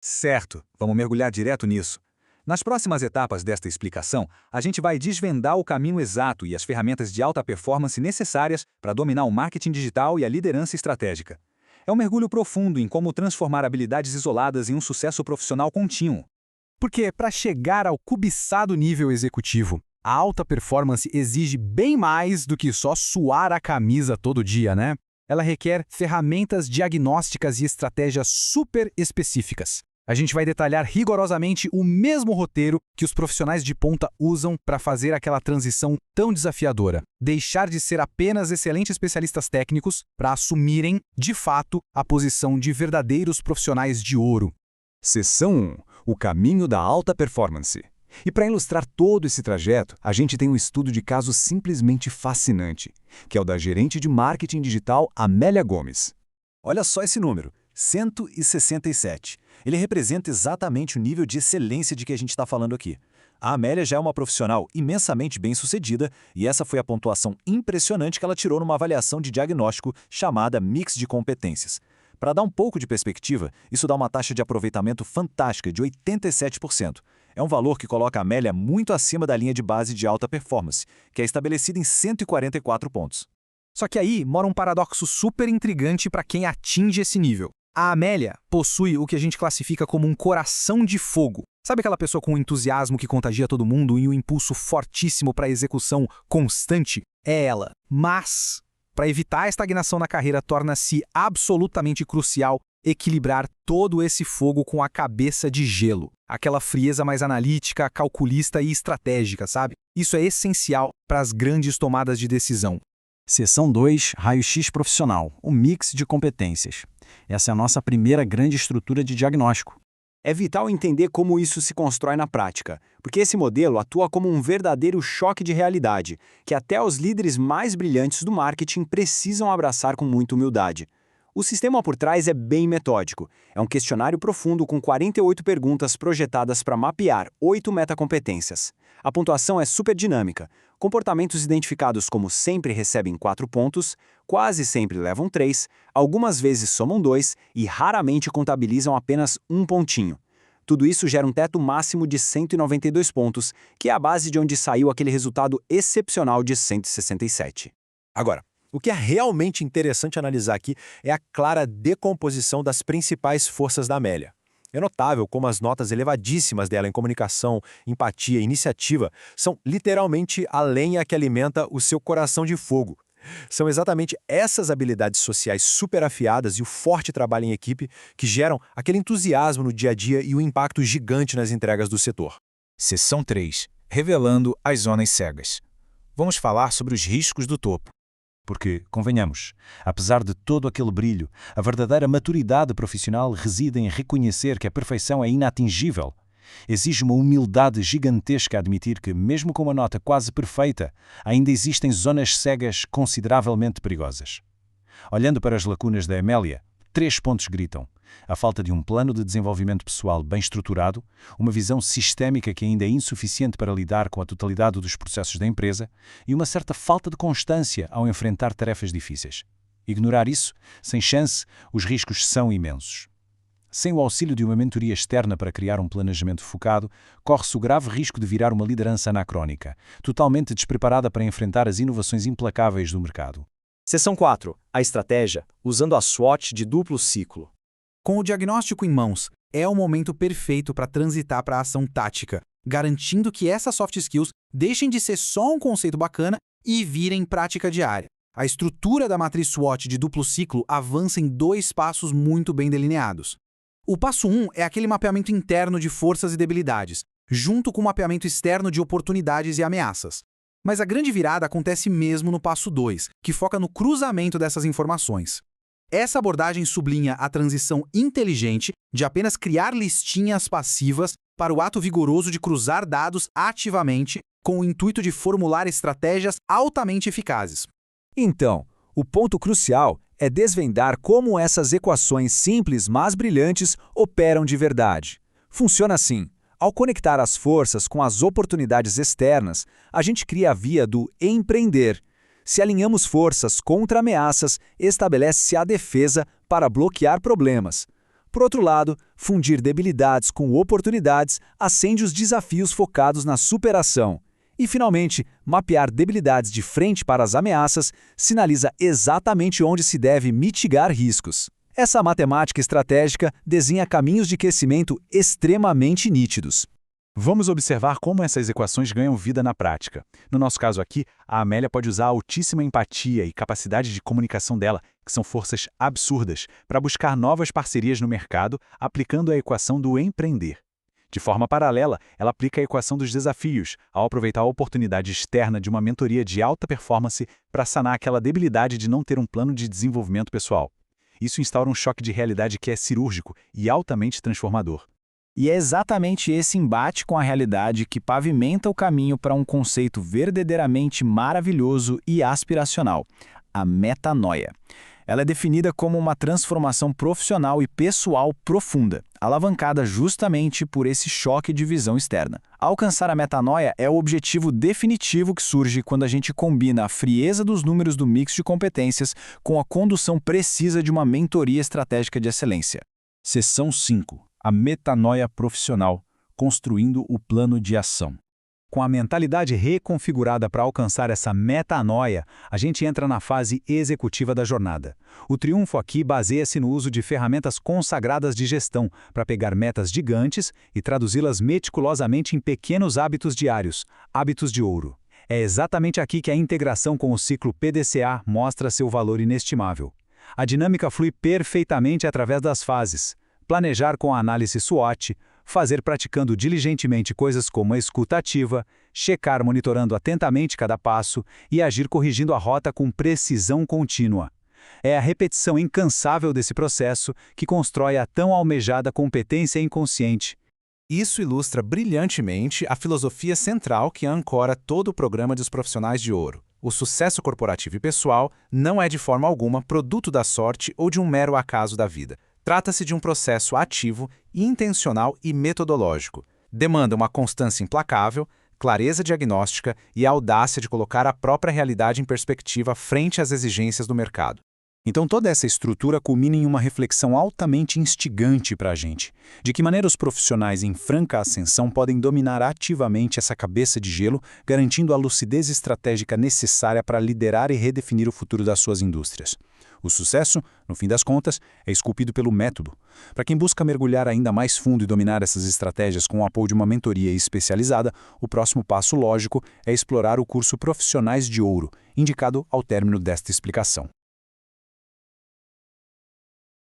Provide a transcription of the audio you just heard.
Certo, vamos mergulhar direto nisso. Nas próximas etapas desta explicação, a gente vai desvendar o caminho exato e as ferramentas de alta performance necessárias para dominar o marketing digital e a liderança estratégica. É um mergulho profundo em como transformar habilidades isoladas em um sucesso profissional contínuo. Porque, para chegar ao cobiçado nível executivo, a alta performance exige bem mais do que só suar a camisa todo dia, né? Ela requer ferramentas diagnósticas e estratégias super específicas. A gente vai detalhar rigorosamente o mesmo roteiro que os profissionais de ponta usam para fazer aquela transição tão desafiadora. Deixar de ser apenas excelentes especialistas técnicos para assumirem, de fato, a posição de verdadeiros profissionais de ouro. Seção 1. O caminho da alta performance. E para ilustrar todo esse trajeto, a gente tem um estudo de caso simplesmente fascinante, que é o da gerente de marketing digital Amélia Gomes. Olha só esse número, 167. Ele representa exatamente o nível de excelência de que a gente está falando aqui. A Amélia já é uma profissional imensamente bem-sucedida e essa foi a pontuação impressionante que ela tirou numa avaliação de diagnóstico chamada Mix de Competências. Para dar um pouco de perspectiva, isso dá uma taxa de aproveitamento fantástica de 87%. É um valor que coloca a Amélia muito acima da linha de base de alta performance, que é estabelecida em 144 pontos. Só que aí mora um paradoxo super intrigante para quem atinge esse nível. A Amélia possui o que a gente classifica como um coração de fogo. Sabe aquela pessoa com entusiasmo que contagia todo mundo e um impulso fortíssimo para a execução constante? É ela. Mas, para evitar a estagnação na carreira, torna-se absolutamente crucial equilibrar todo esse fogo com a cabeça de gelo. Aquela frieza mais analítica, calculista e estratégica, sabe? Isso é essencial para as grandes tomadas de decisão. Seção 2, Raio-X Profissional, o mix de competências. Essa é a nossa primeira grande estrutura de diagnóstico. É vital entender como isso se constrói na prática, porque esse modelo atua como um verdadeiro choque de realidade, que até os líderes mais brilhantes do marketing precisam abraçar com muita humildade. O sistema por trás é bem metódico. É um questionário profundo com 48 perguntas projetadas para mapear 8 metacompetências. A pontuação é super dinâmica. Comportamentos identificados como sempre recebem 4 pontos, quase sempre levam 3, algumas vezes somam 2 e raramente contabilizam apenas 1 pontinho. Tudo isso gera um teto máximo de 192 pontos, que é a base de onde saiu aquele resultado excepcional de 167. Agora, o que é realmente interessante analisar aqui é a clara decomposição das principais forças da Amélia. É notável como as notas elevadíssimas dela em comunicação, empatia e iniciativa são literalmente a lenha que alimenta o seu coração de fogo. São exatamente essas habilidades sociais super afiadas e o forte trabalho em equipe que geram aquele entusiasmo no dia a dia e o impacto gigante nas entregas do setor. Seção 3. Revelando as zonas cegas. Vamos falar sobre os riscos do topo. Porque, convenhamos, apesar de todo aquele brilho, a verdadeira maturidade profissional reside em reconhecer que a perfeição é inatingível. Exige uma humildade gigantesca a admitir que, mesmo com uma nota quase perfeita, ainda existem zonas cegas consideravelmente perigosas. Olhando para as lacunas da Amélia, 3 pontos gritam: a falta de um plano de desenvolvimento pessoal bem estruturado, uma visão sistémica que ainda é insuficiente para lidar com a totalidade dos processos da empresa e uma certa falta de constância ao enfrentar tarefas difíceis. Ignorar isso, sem chance, os riscos são imensos. Sem o auxílio de uma mentoria externa para criar um planejamento focado, corre-se o grave risco de virar uma liderança anacrónica, totalmente despreparada para enfrentar as inovações implacáveis do mercado. Seção 4. A estratégia, usando a SWOT de duplo ciclo. Com o diagnóstico em mãos, é o momento perfeito para transitar para a ação tática, garantindo que essas soft skills deixem de ser só um conceito bacana e virem prática diária. A estrutura da matriz SWOT de duplo ciclo avança em 2 passos muito bem delineados. O passo 1 é aquele mapeamento interno de forças e debilidades, junto com o mapeamento externo de oportunidades e ameaças. Mas a grande virada acontece mesmo no passo 2, que foca no cruzamento dessas informações. Essa abordagem sublinha a transição inteligente de apenas criar listinhas passivas para o ato vigoroso de cruzar dados ativamente com o intuito de formular estratégias altamente eficazes. Então, o ponto crucial é desvendar como essas equações simples, mas brilhantes, operam de verdade. Funciona assim: ao conectar as forças com as oportunidades externas, a gente cria a via do empreender. Se alinhamos forças contra ameaças, estabelece-se a defesa para bloquear problemas. Por outro lado, fundir debilidades com oportunidades acende os desafios focados na superação. E, finalmente, mapear debilidades de frente para as ameaças sinaliza exatamente onde se deve mitigar riscos. Essa matemática estratégica desenha caminhos de crescimento extremamente nítidos. Vamos observar como essas equações ganham vida na prática. No nosso caso aqui, a Amélia pode usar a altíssima empatia e capacidade de comunicação dela, que são forças absurdas, para buscar novas parcerias no mercado, aplicando a equação do empreender. De forma paralela, ela aplica a equação dos desafios, ao aproveitar a oportunidade externa de uma mentoria de alta performance para sanar aquela debilidade de não ter um plano de desenvolvimento pessoal. Isso instaura um choque de realidade que é cirúrgico e altamente transformador. E é exatamente esse embate com a realidade que pavimenta o caminho para um conceito verdadeiramente maravilhoso e aspiracional, a metanoia. Ela é definida como uma transformação profissional e pessoal profunda, alavancada justamente por esse choque de visão externa. Alcançar a metanoia é o objetivo definitivo que surge quando a gente combina a frieza dos números do mix de competências com a condução precisa de uma mentoria estratégica de excelência. Seção 5. A metanoia profissional, construindo o plano de ação. Com a mentalidade reconfigurada para alcançar essa metanoia, a gente entra na fase executiva da jornada. O triunfo aqui baseia-se no uso de ferramentas consagradas de gestão para pegar metas gigantes e traduzi-las meticulosamente em pequenos hábitos diários, hábitos de ouro. É exatamente aqui que a integração com o ciclo PDCA mostra seu valor inestimável. A dinâmica flui perfeitamente através das fases. Planejar com a análise SWOT, fazer praticando diligentemente coisas como a escuta ativa, checar monitorando atentamente cada passo e agir corrigindo a rota com precisão contínua. É a repetição incansável desse processo que constrói a tão almejada competência inconsciente. Isso ilustra brilhantemente a filosofia central que ancora todo o programa dos profissionais de ouro. O sucesso corporativo e pessoal não é de forma alguma produto da sorte ou de um mero acaso da vida. Trata-se de um processo ativo, intencional e metodológico. Demanda uma constância implacável, clareza diagnóstica e a audácia de colocar a própria realidade em perspectiva frente às exigências do mercado. Então toda essa estrutura culmina em uma reflexão altamente instigante para a gente. De que maneira os profissionais em franca ascensão podem dominar ativamente essa cabeça de gelo, garantindo a lucidez estratégica necessária para liderar e redefinir o futuro das suas indústrias. O sucesso, no fim das contas, é esculpido pelo método. Para quem busca mergulhar ainda mais fundo e dominar essas estratégias com o apoio de uma mentoria especializada, o próximo passo lógico é explorar o curso Profissionais de Ouro, indicado ao término desta explicação.